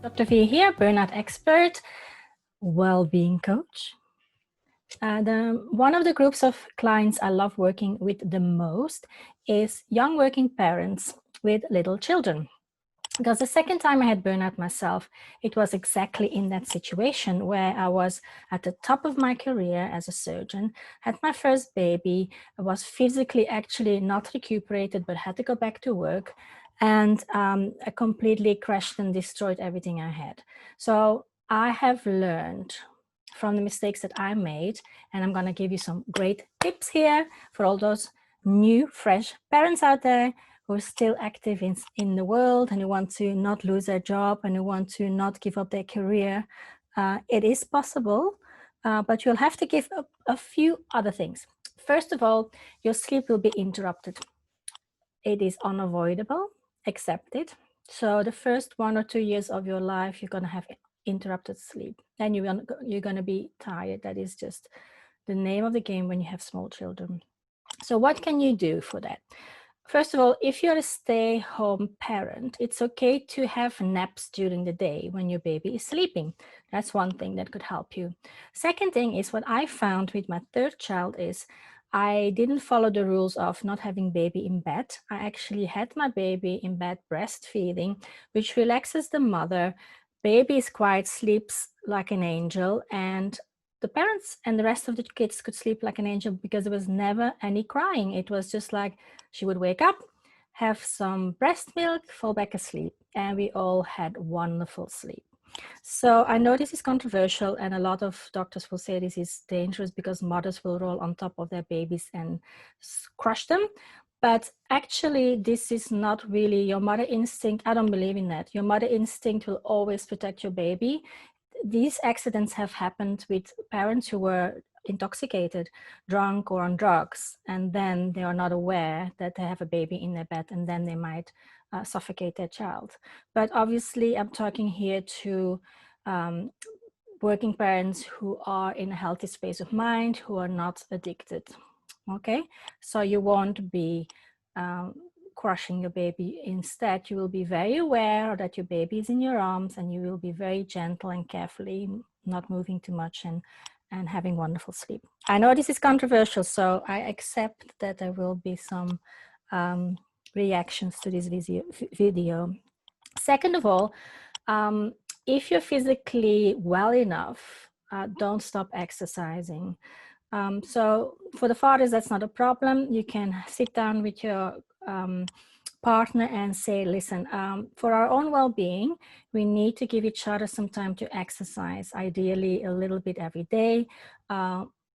Dr. V here, burnout expert, well-being coach. One of the groups of clients I love working with the most is young working parents with little children. Because the second time I had burnout myself, it was exactly in that situation where I was at the top of my career as a surgeon, had my first baby, I was physically actually not recuperated, but had to go back to work, and I completely crashed and destroyed everything I had. So I have learned from the mistakes that I made, and I'm going to give you some great tips here for all those new, fresh parents out there who are still active in the world and who want to not lose their job and who want to not give up their career. It is possible, but you'll have to give up a few other things. First of all, your sleep will be interrupted. It is unavoidable, accept it. So the first 1 or 2 years of your life, you're going to have interrupted sleep and you're going to be tired. That is just the name of the game when you have small children. So what can you do for that? First of all, if you're a stay-home parent, it's okay to have naps during the day when your baby is sleeping. That's one thing that could help you. Second thing is what I found with my third child is I didn't follow the rules of not having baby in bed. I actually had my baby in bed breastfeeding, which relaxes the mother. Baby is quiet, sleeps like an angel, and the parents and the rest of the kids could sleep like an angel because there was never any crying. It was just like she would wake up, have some breast milk, fall back asleep, and we all had wonderful sleep. So I know this is controversial and a lot of doctors will say this is dangerous because mothers will roll on top of their babies and crush them. But actually, this is not really your mother instinct. I don't believe in that. Your mother instinct will always protect your baby. These accidents have happened with parents who were intoxicated, drunk, or on drugs, and then they are not aware that they have a baby in their bed, and then they might suffocate their child. But obviously, I'm talking here to working parents who are in a healthy space of mind, who are not addicted. Okay, so you won't be crushing your baby. Instead, you will be very aware that your baby is in your arms and you will be very gentle and carefully, not moving too much and having wonderful sleep. I know this is controversial, so I accept that there will be some reactions to this video. Second of all, if you're physically well enough, don't stop exercising. So for the fathers, that's not a problem. You can sit down with your partner and say, listen, for our own well-being, we need to give each other some time to exercise, ideally a little bit every day,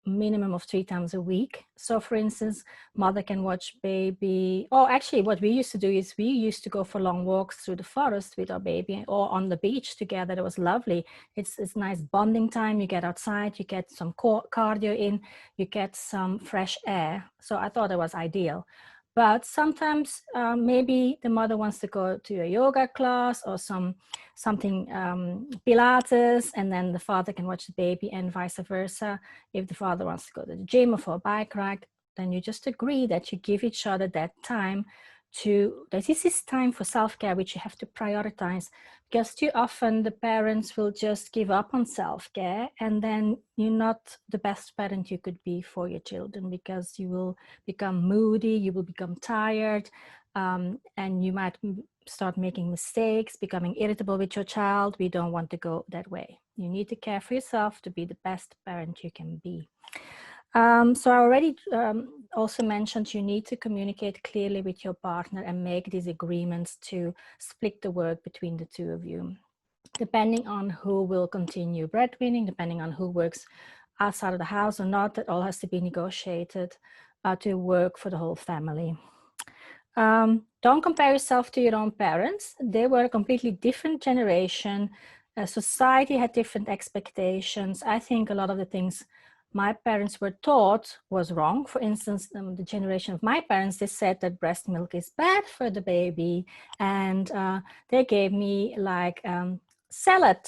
minimum of 3 times a week. So for instance, mother can watch baby, or actually what we used to do is we used to go for long walks through the forest with our baby or on the beach together. That was lovely. It's nice bonding time. You get outside, you get some cardio in, you get some fresh air. So I thought it was ideal. But sometimes maybe the mother wants to go to a yoga class or something Pilates, and then the father can watch the baby and vice versa. If the father wants to go to the gym or for a bike ride, then you just agree that you give each other that time that this is time for self-care, which you have to prioritize, because too often the parents will just give up on self-care, and then you're not the best parent you could be for your children, because you will become moody, you will become tired, and you might start making mistakes, becoming irritable with your child. We don't want to go that way. You need to care for yourself to be the best parent you can be. So I already also mentioned you need to communicate clearly with your partner and make these agreements to split the work between the two of you. Depending on who will continue breadwinning, depending on who works outside of the house or not, that all has to be negotiated to work for the whole family. Don't compare yourself to your own parents. They were a completely different generation. Society had different expectations. I think a lot of the things my parents were taught was wrong. For instance, the generation of my parents, they said that breast milk is bad for the baby. And they gave me like salad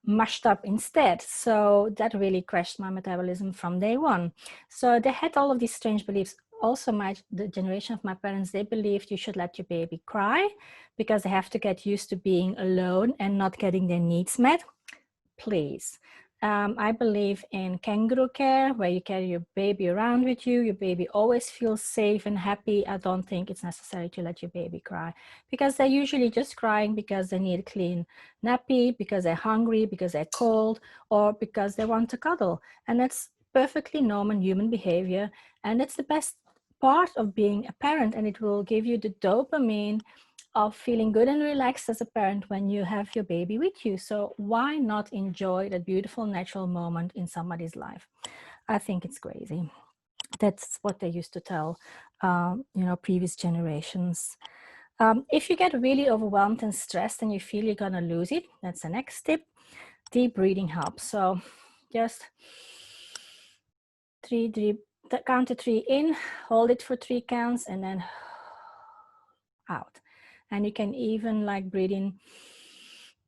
mashed up instead. So that really crashed my metabolism from day one. So they had all of these strange beliefs. also the generation of my parents, they believed you should let your baby cry because they have to get used to being alone and not getting their needs met. Please. I believe in kangaroo care, where you carry your baby around with you. Your baby always feels safe and happy. I don't think it's necessary to let your baby cry, because they're usually just crying because they need a clean nappy, because they're hungry, because they're cold, or because they want to cuddle. And that's perfectly normal human behavior. And it's the best part of being a parent, and it will give you the dopamine of feeling good and relaxed as a parent when you have your baby with you. So why not enjoy that beautiful natural moment in somebody's life? I think it's crazy. That's what they used to tell, previous generations. If you get really overwhelmed and stressed and you feel you're gonna lose it, that's the next tip. Deep breathing helps. So just count to 3 in, hold it for 3 counts, and then out. And you can even like breathe in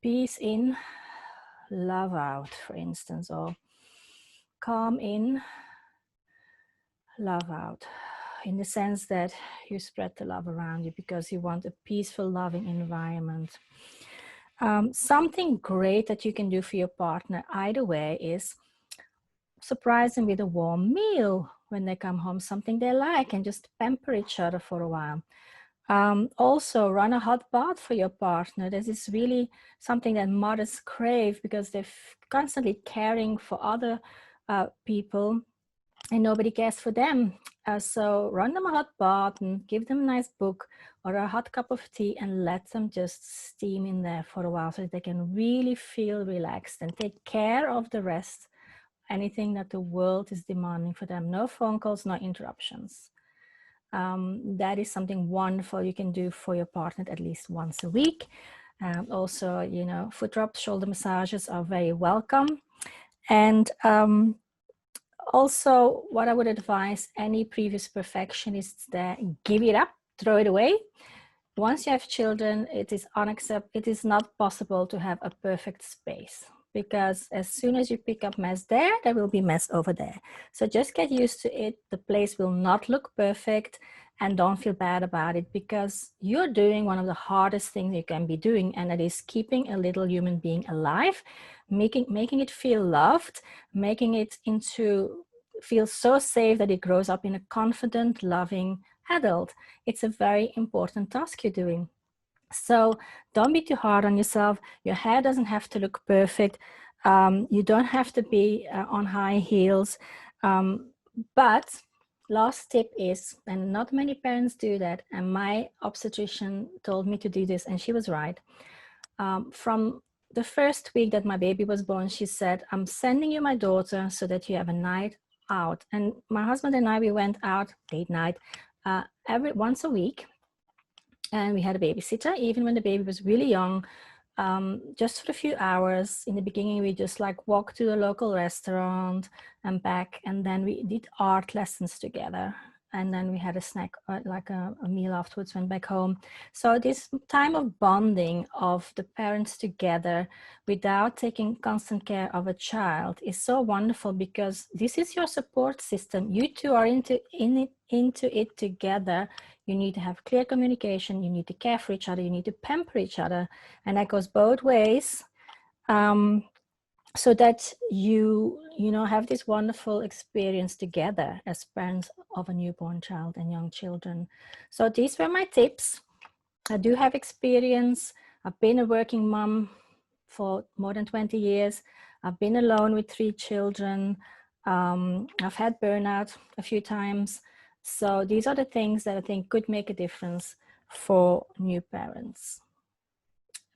peace in, love out, for instance, or calm in, love out, in the sense that you spread the love around you because you want a peaceful, loving environment. Something great that you can do for your partner either way is surprise them with a warm meal when they come home, something they like, and just pamper each other for a while. Also, run a hot bath for your partner. This is really something that mothers crave because they're constantly caring for other people and nobody cares for them. So run them a hot bath and give them a nice book or a hot cup of tea and let them just steam in there for a while so that they can really feel relaxed and take care of the rest, anything that the world is demanding for them. No phone calls, no interruptions. That is something wonderful you can do for your partner at least once a week. Also, foot rubs, shoulder massages are very welcome. And also, what I would advise any previous perfectionists there, give it up, throw it away. Once you have children, it is not possible to have a perfect space, because as soon as you pick up mess there will be mess over there. So just get used to it. The place will not look perfect, and don't feel bad about it, because you're doing one of the hardest things you can be doing, and that is keeping a little human being alive, making it feel loved, making it feel so safe that it grows up in a confident, loving adult. It's a very important task you're doing. So don't be too hard on yourself. Your hair doesn't have to look perfect. You don't have to be on high heels. But last tip is, and not many parents do that, and my obstetrician told me to do this, and she was right. From the first week that my baby was born, she said, I'm sending you my daughter so that you have a night out. And my husband and I, we went out date night once a week. And we had a babysitter, even when the baby was really young, just for a few hours. In the beginning, we just like walked to a local restaurant and back, and then we did art lessons together. And then we had a snack, like a meal afterwards, went back home. So this time of bonding of the parents together without taking constant care of a child is so wonderful, because this is your support system. You two are into it together. You need to have clear communication. You need to care for each other. You need to pamper each other. And that goes both ways. So that you have this wonderful experience together as parents of a newborn child and young children. So these were my tips. I do have experience. I've been a working mom for more than 20 years. I've been alone with 3 children. I've had burnout a few times. So these are the things that I think could make a difference for new parents.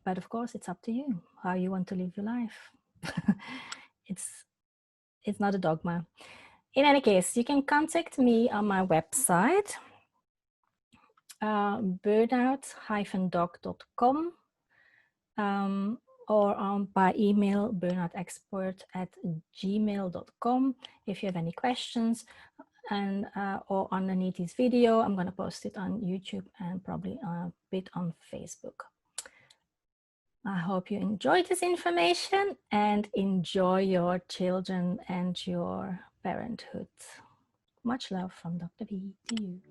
But of course, it's up to you how you want to live your life. It's not a dogma. In any case, you can contact me on my website, burnout-doc.com, or by email, burnoutexpert@gmail.com, if you have any questions. And or underneath this video, I'm going to post it on YouTube and probably a bit on Facebook. I hope you enjoyed this information and enjoy your children and your parenthood. Much love from Dr. V to you.